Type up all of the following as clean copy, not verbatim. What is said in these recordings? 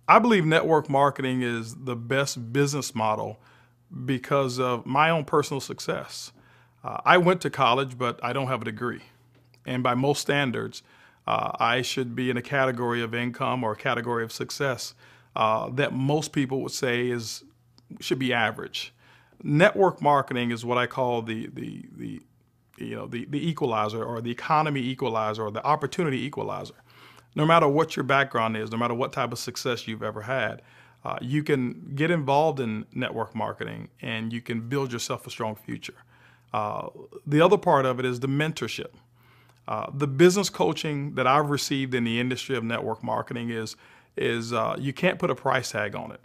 I believe network marketing is the best business model because of my own personal success. I went to college, but I don't have a degree. And by most standards, I should be in a category of income or a category of success that most people would say should be average. Network marketing is what I call the equalizer, or the economy equalizer, or the opportunity equalizer. No matter what your background is, no matter what type of success you've ever had, you can get involved in network marketing and you can build yourself a strong future. The other part of it is the mentorship. The business coaching that I've received in the industry of network marketing is you can't put a price tag on it.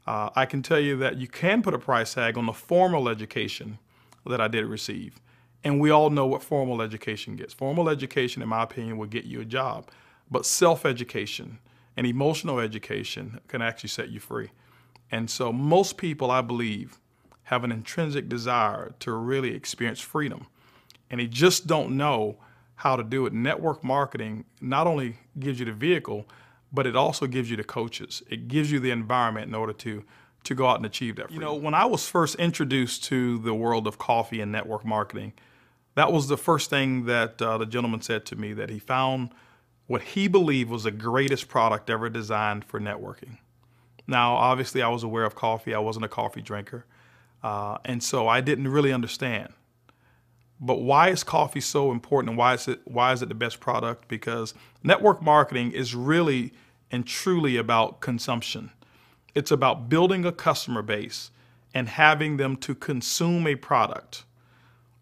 I can tell you that you can put a price tag on the formal education that I did receive. And we all know what formal education gets. Formal education, in my opinion, will get you a job. But self-education and emotional education can actually set you free. And so most people, I believe, have an intrinsic desire to really experience freedom. And they just don't know how to do it. Network marketing not only gives you the vehicle, but it also gives you the coaches. It gives you the environment in order to go out and achieve that freedom. You know, when I was first introduced to the world of coffee and network marketing, that was the first thing that the gentleman said to me, that he found what he believed was the greatest product ever designed for networking. Now, obviously, I was aware of coffee. I wasn't a coffee drinker. And so I didn't really understand. But why is coffee so important, and why is it the best product? Because network marketing is really and truly about consumption. It's about building a customer base and having them to consume a product.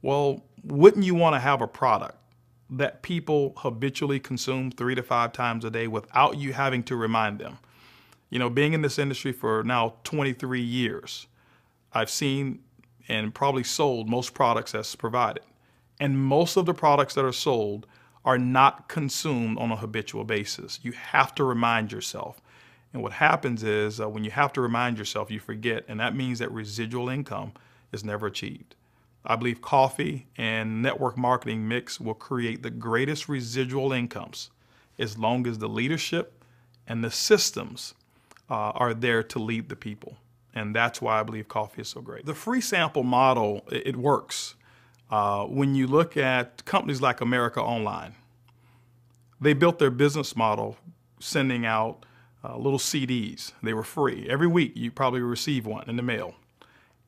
Well, wouldn't you want to have a product that people habitually consume 3 to 5 times a day without you having to remind them? You know, being in this industry for now 23 years, I've seen and probably sold most products as provided. And most of the products that are sold are not consumed on a habitual basis. You have to remind yourself. And what happens is when you have to remind yourself, you forget, and that means that residual income is never achieved. I believe coffee and network marketing mix will create the greatest residual incomes as long as the leadership and the systems are there to lead the people. And that's why I believe coffee is so great. The free sample model, it works. When you look at companies like America Online, they built their business model sending out little CDs. They were free. Every week you probably receive one in the mail.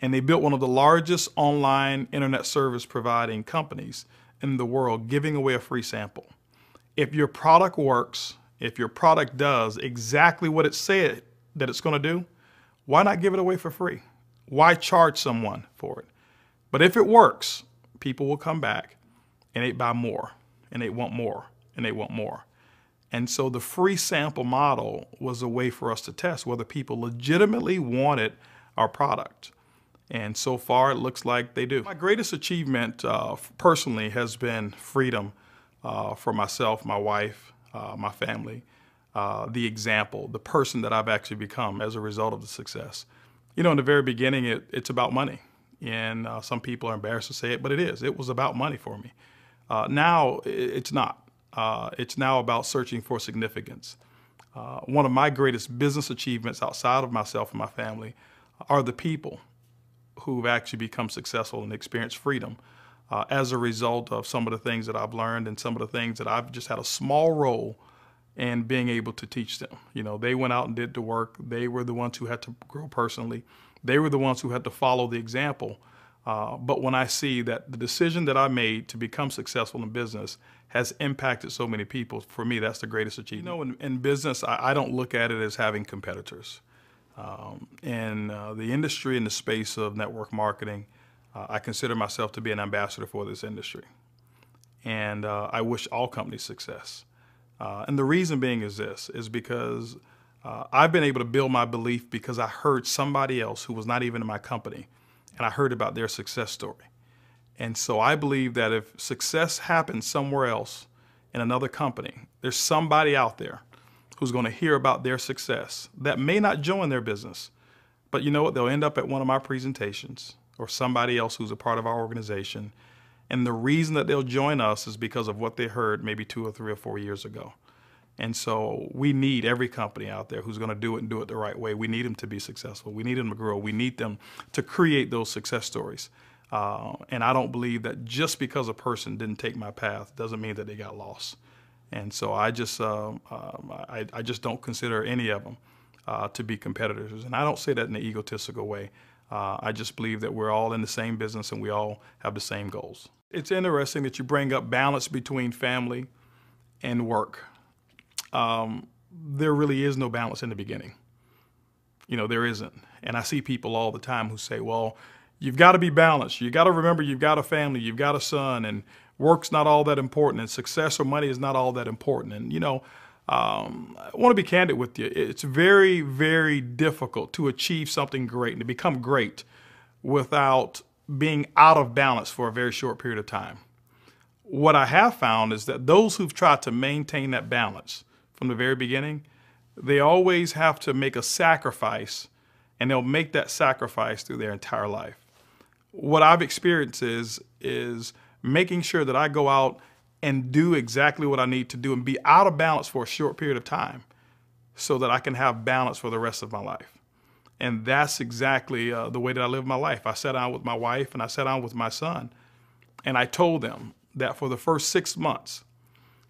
And they built one of the largest online internet service providing companies in the world, giving away a free sample. If your product works, if your product does exactly what it said that it's going to do, why not give it away for free? Why charge someone for it? But if it works, people will come back and they buy more, and they want more, and they want more. And so the free sample model was a way for us to test whether people legitimately wanted our product. And so far, it looks like they do. My greatest achievement personally has been freedom for myself, my wife, my family, the example, the person that I've actually become as a result of the success. You know, in the very beginning, it's about money. And some people are embarrassed to say it, but it is. It was about money for me. Now, it's not. It's now about searching for significance. One of my greatest business achievements outside of myself and my family are the people who've actually become successful and experienced freedom as a result of some of the things that I've learned and some of the things that I've just had a small role in being able to teach them. You know, they went out and did the work. They were the ones who had to grow personally. They were the ones who had to follow the example. But when I see that the decision that I made to become successful in business has impacted so many people, for me, that's the greatest achievement. You know, in business, I don't look at it as having competitors. In the industry, in the space of network marketing, I consider myself to be an ambassador for this industry. And I wish all companies success. And the reason being is because I've been able to build my belief because I heard somebody else who was not even in my company, and I heard about their success story. And so I believe that if success happens somewhere else in another company, there's somebody out there who's going to hear about their success that may not join their business, but you know what? They'll end up at one of my presentations or somebody else who's a part of our organization. And the reason that they'll join us is because of what they heard maybe 2 or 3 or 4 years ago. And so we need every company out there who's going to do it and do it the right way. We need them to be successful. We need them to grow. We need them to create those success stories. And I don't believe that just because a person didn't take my path doesn't mean that they got lost. And so I just don't consider any of them to be competitors. And I don't say that in an egotistical way. I just believe that we're all in the same business and we all have the same goals. It's interesting that you bring up balance between family and work. There really is no balance in the beginning. There isn't. And I see people all the time who say, well, you've got to be balanced. You got to remember you've got a family, you've got a son, and work's not all that important, and success or money is not all that important. And, I want to be candid with you. It's very, very difficult to achieve something great and to become great without being out of balance for a very short period of time. What I have found is that those who've tried to maintain that balance from the very beginning, they always have to make a sacrifice, and they'll make that sacrifice through their entire life. What I've experienced is making sure that I go out and do exactly what I need to do and be out of balance for a short period of time so that I can have balance for the rest of my life. And that's exactly the way that I live my life. I sat down with my wife and I sat down with my son, and I told them that for the first 6 months,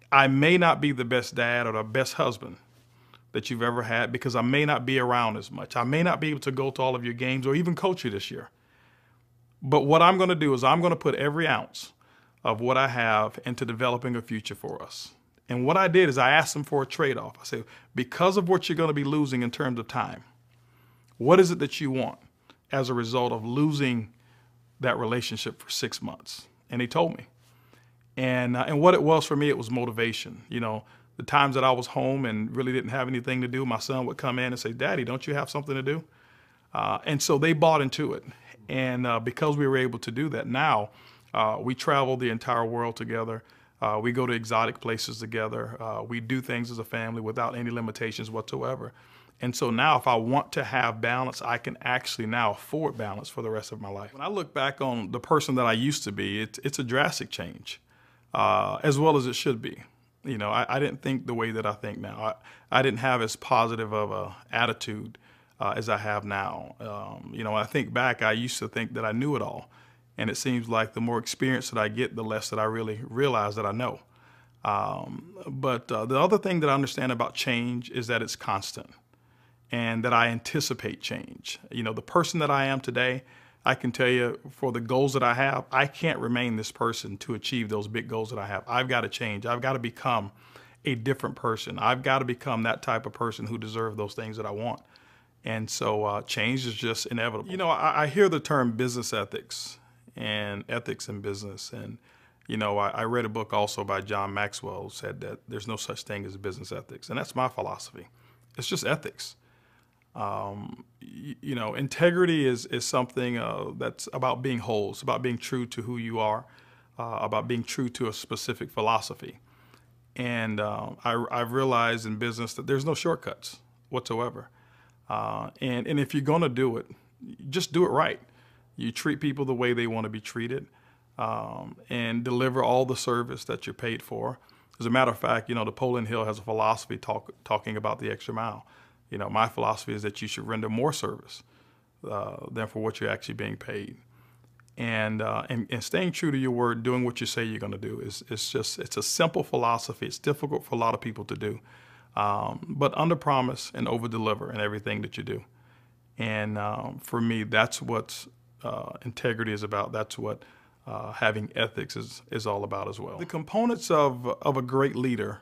I may not be the best dad or the best husband that you've ever had because I may not be around as much. I may not be able to go to all of your games or even coach you this year. But what I'm going to do is I'm going to put every ounce of what I have into developing a future for us. And what I did is I asked them for a trade-off. I said, because of what you're going to be losing in terms of time, what is it that you want as a result of losing that relationship for 6 months? And he told me. And what it was for me, it was motivation. The times that I was home and really didn't have anything to do, my son would come in and say, Daddy, don't you have something to do? And so they bought into it. And because we were able to do that, now we travel the entire world together. We go to exotic places together. We do things as a family without any limitations whatsoever. And so now if I want to have balance, I can actually now afford balance for the rest of my life. When I look back on the person that I used to be, it's a drastic change, as well as it should be. I didn't think the way that I think now. I didn't have as positive of a attitude as I have now. When I think back, I used to think that I knew it all. And it seems like the more experience that I get, the less that I really realize that I know. But the other thing that I understand about change is that it's constant and that I anticipate change. The person that I am today, I can tell you for the goals that I have, I can't remain this person to achieve those big goals that I have. I've got to change. I've got to become a different person. I've got to become that type of person who deserves those things that I want. And so change is just inevitable. I hear the term business ethics and ethics in business. And, I read a book also by John Maxwell who said that there's no such thing as business ethics. And that's my philosophy. It's just ethics. Integrity is something that's about being whole. It's about being true to who you are, about being true to a specific philosophy. And I've realized in business that there's no shortcuts whatsoever. And if you're going to do it, just do it right. You treat people the way they want to be treated, and deliver all the service that you're paid for. As a matter of fact, Napoleon Hill has a philosophy talking about the extra mile. My philosophy is that you should render more service than for what you're actually being paid. And staying true to your word, doing what you say you're going to do it's a simple philosophy. It's difficult for a lot of people to do, but under promise and over deliver in everything that you do. And for me, that's what integrity is about. That's what having ethics is all about as well. The components of a great leader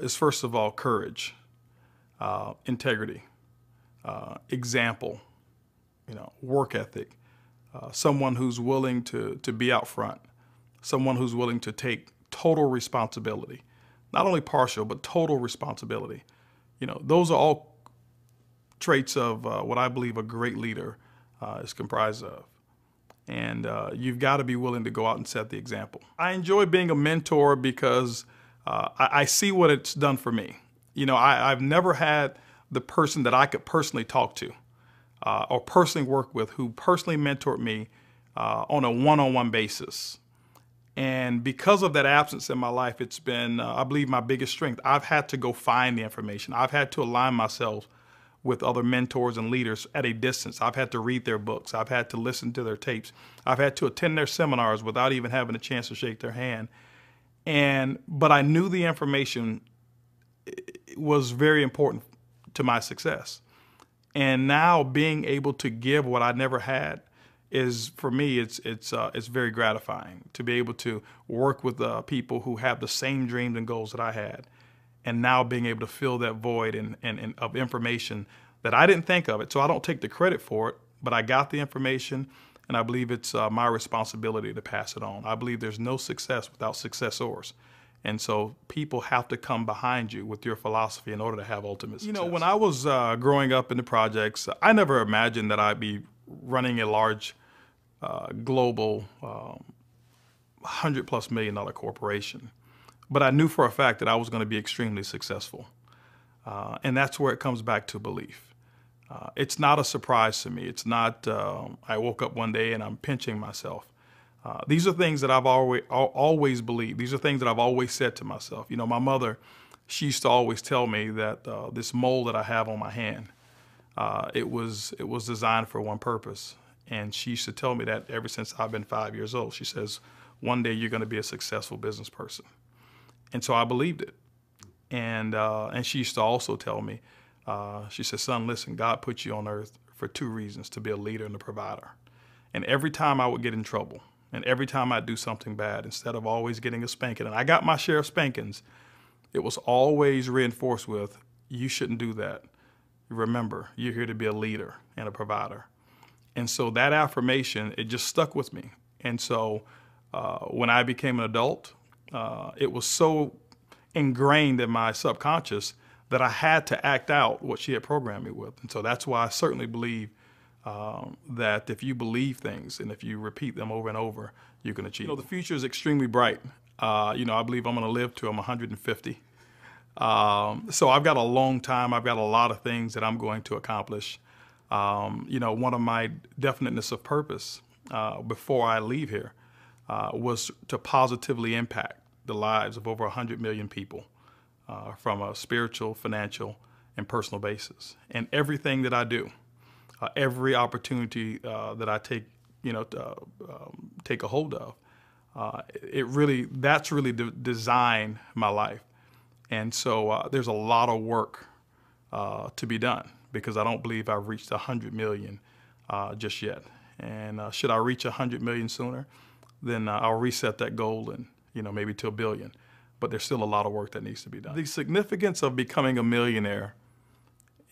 is first of all courage, integrity, example, work ethic, someone who's willing to be out front, someone who's willing to take total responsibility, not only partial, but total responsibility. Those are all traits of what I believe a great leader is comprised of. And you've got to be willing to go out and set the example. I enjoy being a mentor because I see what it's done for me. I've never had the person that I could personally talk to or personally work with who personally mentored me on a one-on-one basis. And because of that absence in my life, it's been, I believe, my biggest strength. I've had to go find the information. I've had to align myself with other mentors and leaders at a distance. I've had to read their books. I've had to listen to their tapes. I've had to attend their seminars without even having a chance to shake their hand. But I knew the information was very important to my success. And now being able to give what I never had is, for me, it's very gratifying to be able to work with people who have the same dreams and goals that I had, and now being able to fill that void and of information that I didn't think of it. So I don't take the credit for it, but I got the information, and I believe it's my responsibility to pass it on. I believe there's no success without successors. And so people have to come behind you with your philosophy in order to have ultimate success. You know, when I was growing up in the projects, I never imagined that I'd be running a large global $100+ million corporation. But I knew for a fact that I was going to be extremely successful. And that's where it comes back to belief. It's not a surprise to me. It's not, I woke up one day and I'm pinching myself. These are things that I've always believed. These are things that I've always said to myself. You know, my mother, she used to always tell me that this mole that I have on my hand, it was designed for one purpose. And she used to tell me that ever since I've been 5 years old. She says, one day you're going to be a successful business person. And so I believed it. And she used to also tell me, she said, son, listen, God put you on earth for two reasons: to be a leader and a provider. And every time I would get in trouble, and every time I'd do something bad, instead of always getting a spanking, and I got my share of spankings, it was always reinforced with, you shouldn't do that. Remember, you're here to be a leader and a provider. And so that affirmation, it just stuck with me. And so when I became an adult, it was so ingrained in my subconscious that I had to act out what she had programmed me with. And so that's why I certainly believe that if you believe things and if you repeat them over and over, you can achieve. You know, the future is extremely bright. You know, I believe I'm going to live to I'm 150. So I've got a long time. I've got a lot of things that I'm going to accomplish. You know, one of my definiteness of purpose before I leave here was to positively impact the lives of over 100 million people from a spiritual, financial, and personal basis. And everything that I do, every opportunity that I take, you know, take a hold of, that's really designed my life. And so there's a lot of work to be done, because I don't believe I've reached 100 million just yet. And should I reach 100 million sooner, then I'll reset that goal and, you know, maybe to 1 billion. But there's still a lot of work that needs to be done. The significance of becoming a millionaire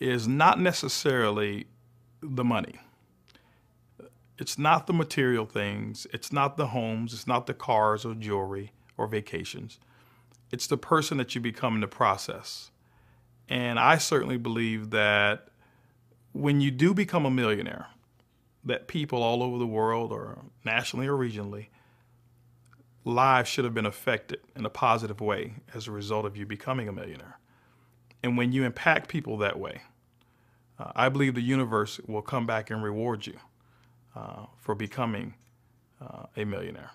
is not necessarily the money. It's not the material things. It's not the homes. It's not the cars or jewelry or vacations. It's the person that you become in the process. And I certainly believe that when you do become a millionaire, that people all over the world, or nationally or regionally, lives should have been affected in a positive way as a result of you becoming a millionaire. And when you impact people that way, I believe the universe will come back and reward you for becoming a millionaire.